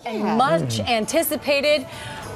And much anticipated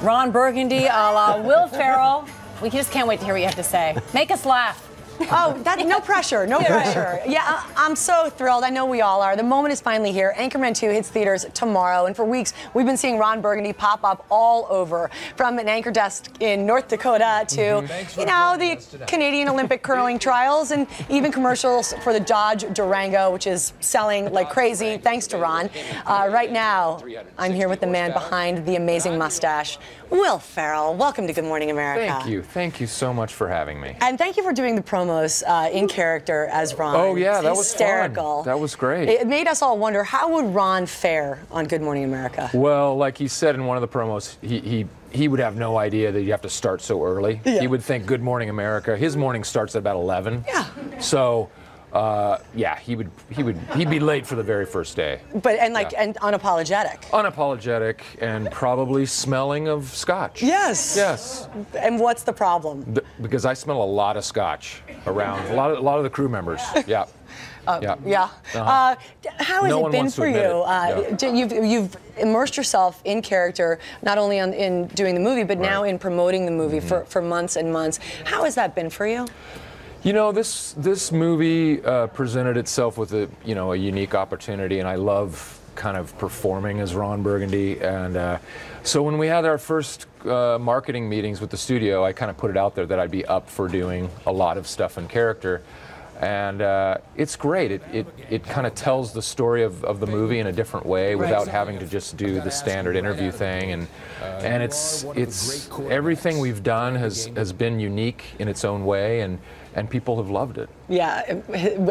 Ron Burgundy a la Will Ferrell. We just can't wait to hear what you have to say. Make us laugh. Oh, no pressure, no pressure. Yeah, I'm so thrilled. I know we all are. The moment is finally here. Anchorman 2 hits theaters tomorrow, and for weeks we've been seeing Ron Burgundy pop up all over, from an anchor desk in North Dakota to, the Canadian Olympic curling trials, and even commercials for the Dodge Durango, which is selling like crazy, thanks to Ron. Right now, I'm here with the man behind the amazing mustache, Will Ferrell. Welcome to Good Morning America. Thank you. Thank you so much for having me. And thank you for doing the promos in character as Ron. Oh, yeah, that was hysterical. Fun. That was great. It made us all wonder, how would Ron fare on Good Morning America? Well, like he said in one of the promos, he would have no idea that you have to start so early. Yeah. He would think Good Morning America. His morning starts at about 11. Yeah. So, yeah, he'd be late for the very first day. But and unapologetic. Unapologetic and probably smelling of scotch. Yes. Yes. And what's the problem? Because I smell a lot of scotch around a lot of the crew members. Yeah. Yeah. How has it been for you? You've immersed yourself in character, not only in doing the movie, but now in promoting the movie for months and months. How has that been for you? You know, this movie presented itself with a unique opportunity, and I love kind of performing as Ron Burgundy. And so when we had our first marketing meetings with the studio, I kind of put it out there that I'd be up for doing a lot of stuff in character. And it's great. It kind of tells the story of the movie in a different way without having to just do the standard interview thing. And it's everything we've done has been unique in its own way, and people have loved it. Yeah,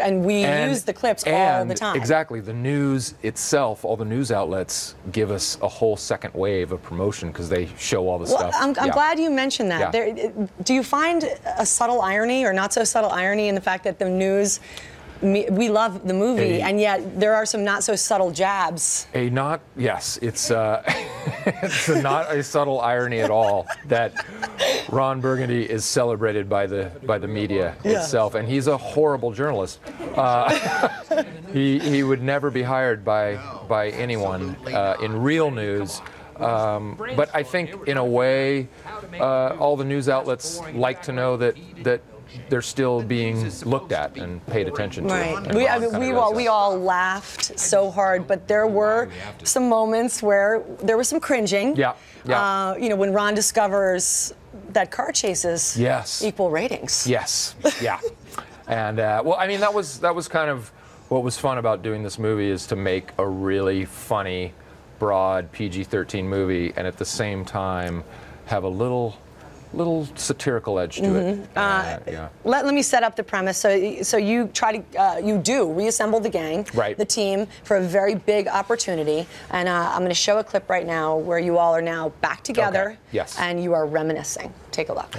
and we use the clips all the time. Exactly. The news itself, all the news outlets give us a whole second wave of promotion because they show all the stuff. I'm glad you mentioned that. Yeah. Do you find a subtle irony or not so subtle irony in the fact that the news, we love the movie, and yet there are some not so subtle jabs? Yes, it's it's not a subtle irony at all that Ron Burgundy is celebrated by the media itself, and he's a horrible journalist. He would never be hired by anyone in real news. But I think in a way, all the news outlets like to know that they're still being looked at and paid attention to. Right. We all laughed so hard, but there were some moments where there was some cringing. Yeah. When Ron discovers that car chases equal ratings. Yes. Yeah. And well, I mean, that was kind of what was fun about doing this movie, is to make a really funny, broad PG-13 movie, and at the same time have a little satirical edge to it. Let me set up the premise. So you try to you do reassemble the gang, the team, for a very big opportunity, and I'm going to show a clip right now where you all are now back together, and you are reminiscing. Take a look.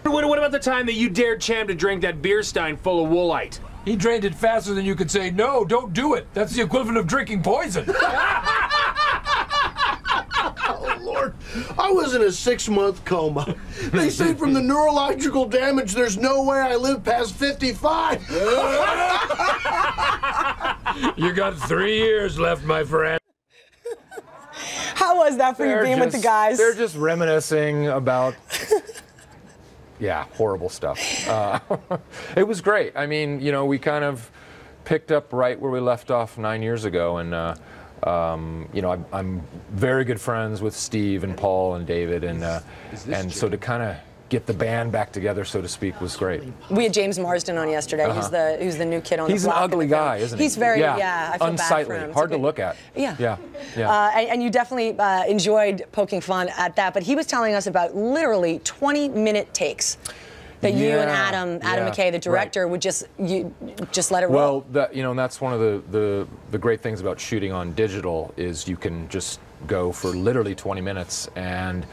What about the time that you dared Cham to drink that beer stein full of Woolite? He drained it faster than you could say, no, don't do it. That's the equivalent of drinking poison. Oh, Lord. I was in a 6-month coma. They say from the neurological damage, there's no way I live past 55. You got 3 years left, my friend. How was that for you being with the guys? They're just reminiscing about... horrible stuff. It was great. I mean, we kind of picked up right where we left off 9 years ago, and I'm very good friends with Steve and Paul and David, and so to kind of get the band back together, so to speak, was great. We had James Marsden on yesterday, who's the new kid on the block. He's an ugly guy, isn't he? He's very, I feel unsightly, bad for him. hard to look at. Yeah. And you definitely enjoyed poking fun at that, but he was telling us about literally 20-minute takes that you and Adam McKay, the director, would just let it roll. Well, and that's one of the great things about shooting on digital, is you can just go for literally 20 minutes, and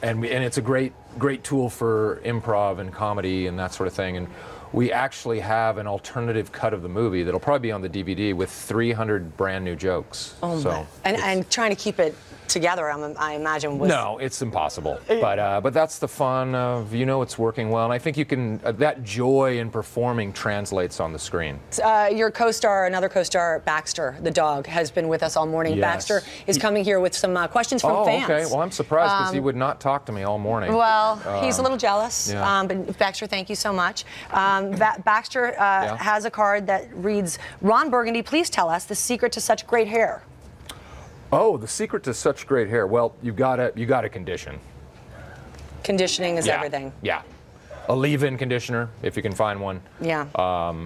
it's a great tool for improv and comedy and that sort of thing. And we actually have an alternative cut of the movie that'll probably be on the DVD with 300 brand new jokes. Oh, my. And trying to keep it together, I imagine was... No, it's impossible. But that's the fun of, it's working well. And I think you can, that joy in performing translates on the screen. Your co-star, another co-star, Baxter, the dog, has been with us all morning. Yes. Baxter is coming here with some questions from fans. Oh, okay. Well, I'm surprised because he would not talk to me all morning. Well, he's a little jealous. Yeah. But Baxter, thank you so much. Baxter has a card that reads, Ron Burgundy, please tell us the secret to such great hair. Oh, the secret to such great hair. Well, you gotta condition. Conditioning is everything. Yeah. A leave-in conditioner, if you can find one. Yeah.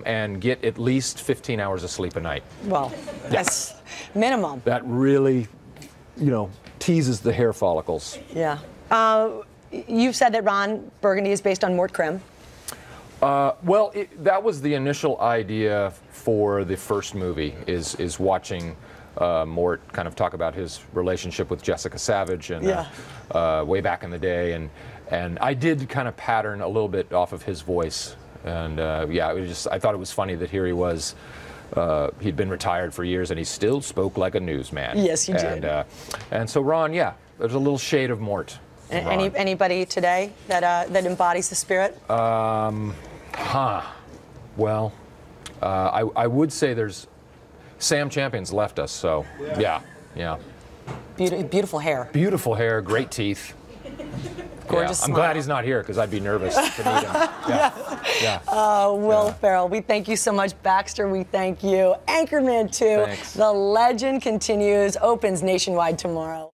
And get at least 15 hours of sleep a night. Well, that's minimum. That really, teases the hair follicles. Yeah. You've said that Ron Burgundy is based on Mort Krim. Well, that was the initial idea for the first movie, is watching Mort kind of talk about his relationship with Jessica Savage and way back in the day, and I did kind of pattern a little bit off of his voice, and I thought it was funny that here he was. He'd been retired for years, and he still spoke like a newsman. Yes, he did. And so Ron, there's a little shade of Mort. Anybody today that embodies the spirit? Well, I would say there's Sam Champion's left us, so yeah. Beautiful hair. Beautiful hair, great teeth. Gorgeous I'm smile. glad he's not here because I'd be nervous to meet him. Will Ferrell, we thank you so much. Baxter, we thank you. Anchorman 2, Thanks. The legend continues, opens nationwide tomorrow.